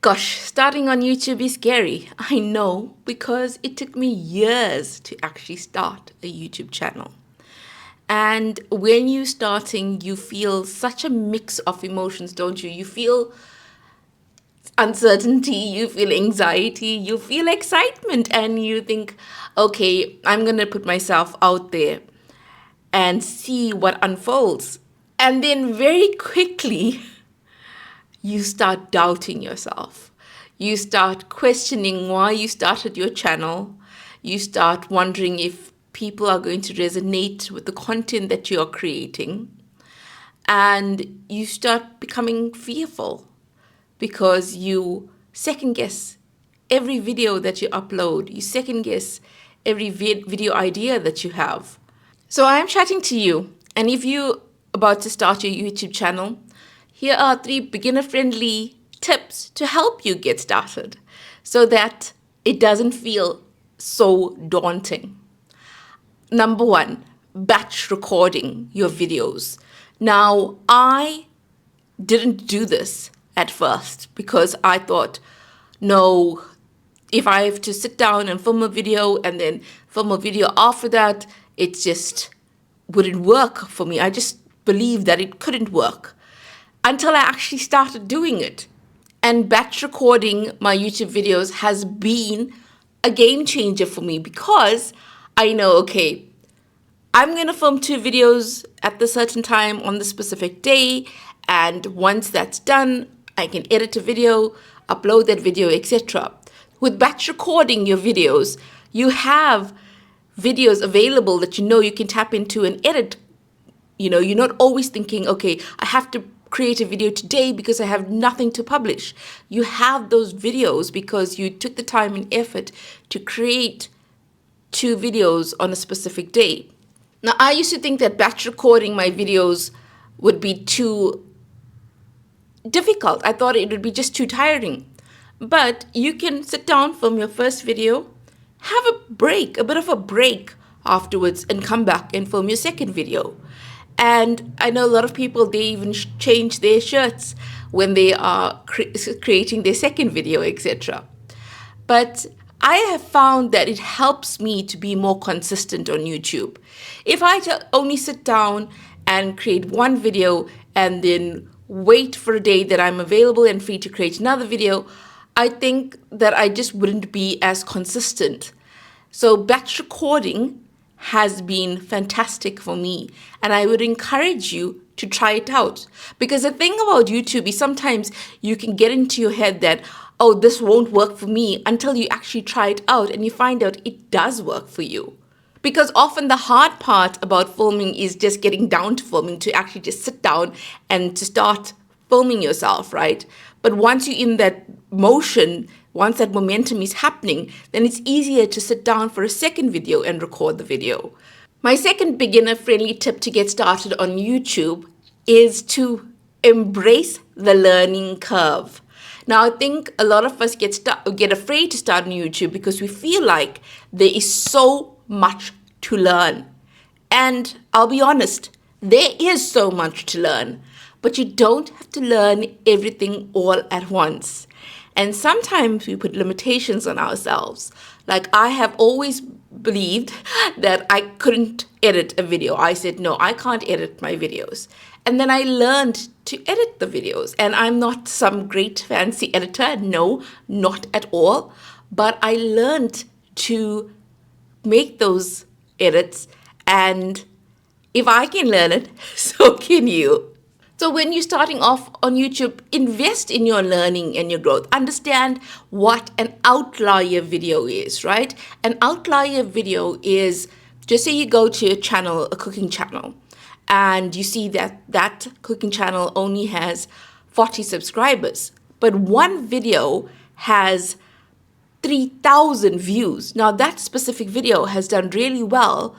Gosh, starting on YouTube is scary. I know, because it took me years to actually start a YouTube channel. And when you're starting, you feel such a mix of emotions, don't you? You feel uncertainty, you feel anxiety, you feel excitement, and you think, okay, I'm going to put myself out there and see what unfolds. And then very quickly, you start doubting yourself. You start questioning why you started your channel. You start wondering if people are going to resonate with the content that you are creating. And you start becoming fearful because you second guess every video that you upload. You second guess every video idea that you have. So I'm chatting to you, and if you're about to start your YouTube channel, here are 3 beginner-friendly tips to help you get started so that it doesn't feel so daunting. Number 1, batch recording your videos. Now, I didn't do this at first because I thought, no, if I have to sit down and film a video and then film a video after that, it just wouldn't work for me. I just believed that it couldn't work until I actually started doing it. And batch recording my YouTube videos has been a game changer for me because I know, okay, I'm going to film 2 videos at the certain time on the specific day. And once that's done, I can edit a video, upload that video, etc. With batch recording your videos, you have videos available that you can tap into and edit. You're not always thinking, okay, I have to create a video today because I have nothing to publish. You have those videos because you took the time and effort to create 2 videos on a specific day. Now, I used to think that batch recording my videos would be too difficult. I thought it would be just too tiring. But you can sit down, film your first video, have a break, a bit of a break afterwards, and come back and film your second video. And I know a lot of people, they even change their shirts when they are creating their second video, etc. But I have found that it helps me to be more consistent on YouTube. If I only sit down and create one video and then wait for a day that I'm available and free to create another video, I think that I just wouldn't be as consistent. So batch recording has been fantastic for me, and I would encourage you to try it out. Because the thing about YouTube is sometimes you can get into your head that, oh, this won't work for me, until you actually try it out and you find out it does work for you. Because often the hard part about filming is just getting down to filming, to actually just sit down and to start filming yourself, right? But once you're in that motion, once that momentum is happening, then it's easier to sit down for a second video and record the video. My second beginner-friendly tip to get started on YouTube is to embrace the learning curve. Now, I think a lot of us get afraid to start on YouTube because we feel like there is so much to learn. And I'll be honest, there is so much to learn, but you don't have to learn everything all at once. And sometimes we put limitations on ourselves. Like, I have always believed that I couldn't edit a video. I said, no, I can't edit my videos. And then I learned to edit the videos. And I'm not some great fancy editor. No, not at all. But I learned to make those edits. And if I can learn it, so can you. So when you're starting off on YouTube, invest in your learning and your growth. Understand what an outlier video is, right? An outlier video is, just say you go to a channel, a cooking channel, and you see that that cooking channel only has 40 subscribers, but one video has 3,000 views. Now, that specific video has done really well,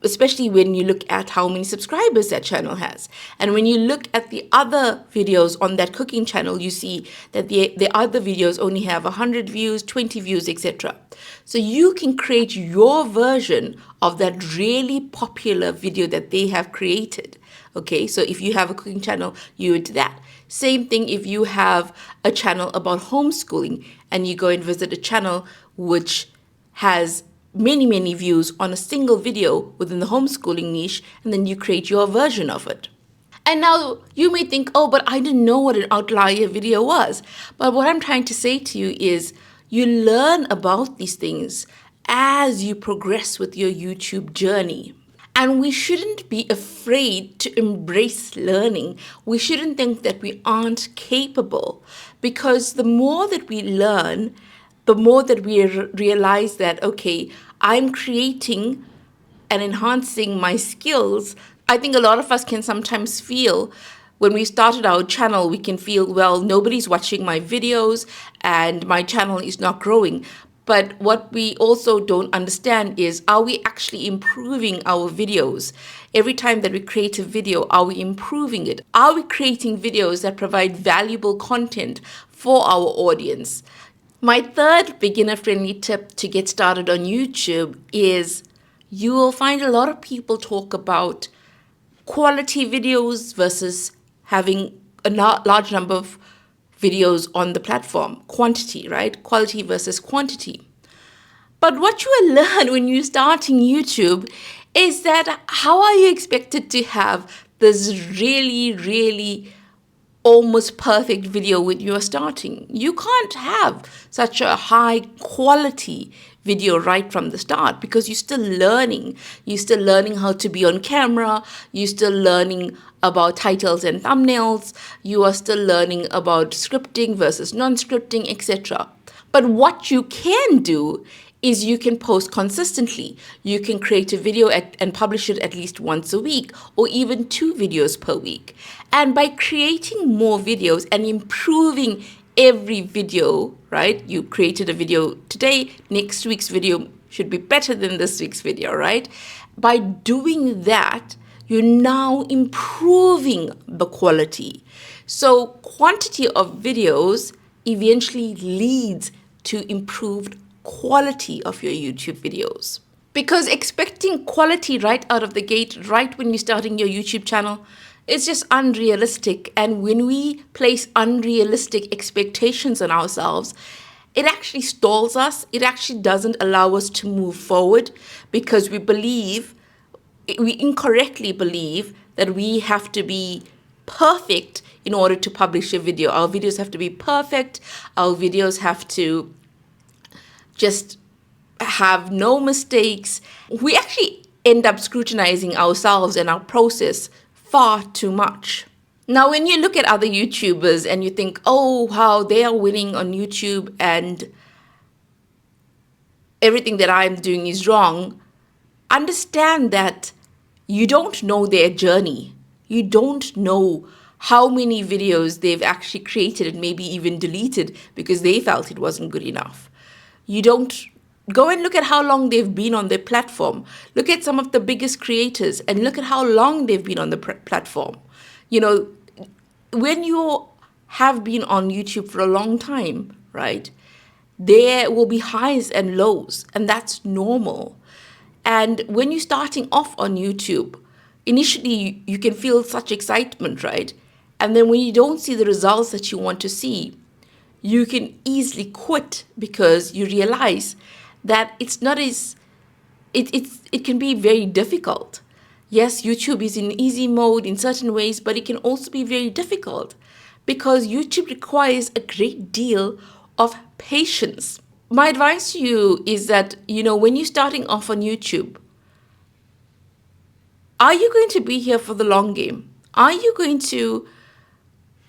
especially when you look at how many subscribers that channel has. And when you look at the other videos on that cooking channel, you see that the other videos only have 100 views, 20 views, etc. So you can create your version of that really popular video that they have created. Okay, so if you have a cooking channel, you would do that. Same thing if you have a channel about homeschooling and you go and visit a channel which has many, many views on a single video within the homeschooling niche, and then you create your version of it. And now you may think, oh, but I didn't know what an outlier video was. But what I'm trying to say to you is you learn about these things as you progress with your YouTube journey. And we shouldn't be afraid to embrace learning. We shouldn't think that we aren't capable, because the more that we learn, the more that we realize that, okay, I'm creating and enhancing my skills. I think a lot of us can sometimes feel when we started our channel, we can feel, well, nobody's watching my videos and my channel is not growing. But what we also don't understand is, are we actually improving our videos? Every time that we create a video, are we improving it? Are we creating videos that provide valuable content for our audience? My third beginner-friendly tip to get started on YouTube is you will find a lot of people talk about quality videos versus having a large number of videos on the platform. Quantity, right? Quality versus quantity. But what you will learn when you're starting YouTube is that how are you expected to have this really, really almost perfect video when you're starting? You can't have such a high quality video right from the start because you're still learning. You're still learning how to be on camera. You're still learning about titles and thumbnails. You are still learning about scripting versus non-scripting, etc. But what you can do is you can post consistently. You can create a video and publish it at least once a week or even 2 videos per week. And by creating more videos and improving every video, right? You created a video today, next week's video should be better than this week's video, right? By doing that, you're now improving the quality. So quantity of videos eventually leads to improved quality of your YouTube videos. Because expecting quality right out of the gate, right when you're starting your YouTube channel, is just unrealistic. And when we place unrealistic expectations on ourselves, it actually stalls us. It actually doesn't allow us to move forward because we incorrectly believe that we have to be perfect in order to publish a video. Our videos have to be perfect. Our videos have to just have no mistakes. We actually end up scrutinizing ourselves and our process far too much. Now, when you look at other YouTubers and you think, oh, how they are winning on YouTube and everything that I'm doing is wrong, understand that you don't know their journey. You don't know how many videos they've actually created and maybe even deleted because they felt it wasn't good enough. You don't go and look at how long they've been on their platform. Look at some of the biggest creators and look at how long they've been on the platform. You know, when you have been on YouTube for a long time, right, there will be highs and lows, and that's normal. And when you're starting off on YouTube, initially you can feel such excitement, right? And then when you don't see the results that you want to see, you can easily quit because you realize that it's not as it can be very difficult. Yes, YouTube is in easy mode in certain ways, but it can also be very difficult because YouTube requires a great deal of patience. My advice to you is that, when you're starting off on YouTube, are you going to be here for the long game? Are you going to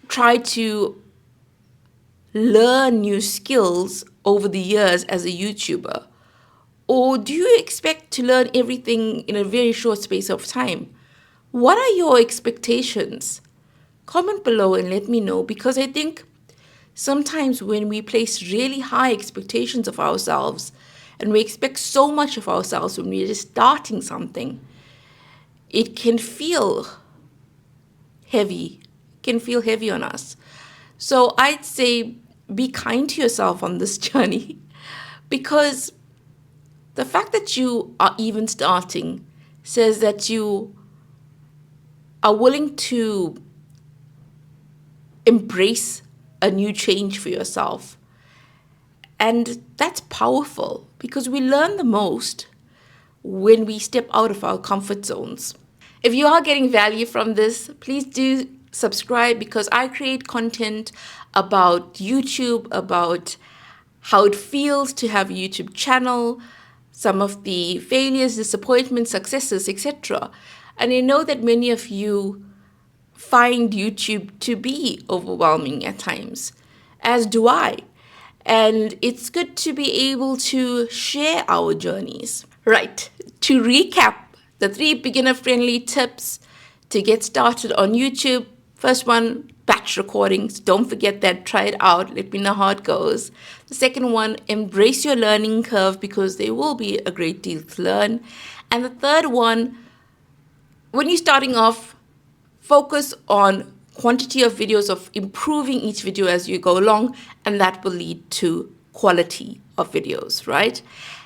try to learn new skills over the years as a YouTuber? Or do you expect to learn everything in a very short space of time? What are your expectations? Comment below and let me know, because I think sometimes when we place really high expectations of ourselves and we expect so much of ourselves when we're just starting something, it can feel heavy, on us. So I'd say be kind to yourself on this journey because the fact that you are even starting says that you are willing to embrace a new change for yourself. And that's powerful because we learn the most when we step out of our comfort zones. If you are getting value from this, please do subscribe because I create content about YouTube, about how it feels to have a YouTube channel, some of the failures, disappointments, successes, etc. And I know that many of you find YouTube to be overwhelming at times, as do I. And it's good to be able to share our journeys. Right, to recap the 3 beginner-friendly tips to get started on YouTube. First one, batch recordings. Don't forget that. Try it out. Let me know how it goes. The second one, embrace your learning curve because there will be a great deal to learn. And the third one, when you're starting off, focus on quantity of videos, of improving each video as you go along, and that will lead to quality of videos, right?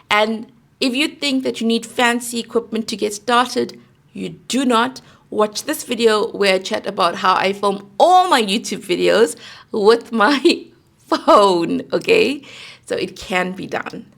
And if you think that you need fancy equipment to get started, you do not. Watch this video where I chat about how I film all my YouTube videos with my phone, okay? So it can be done.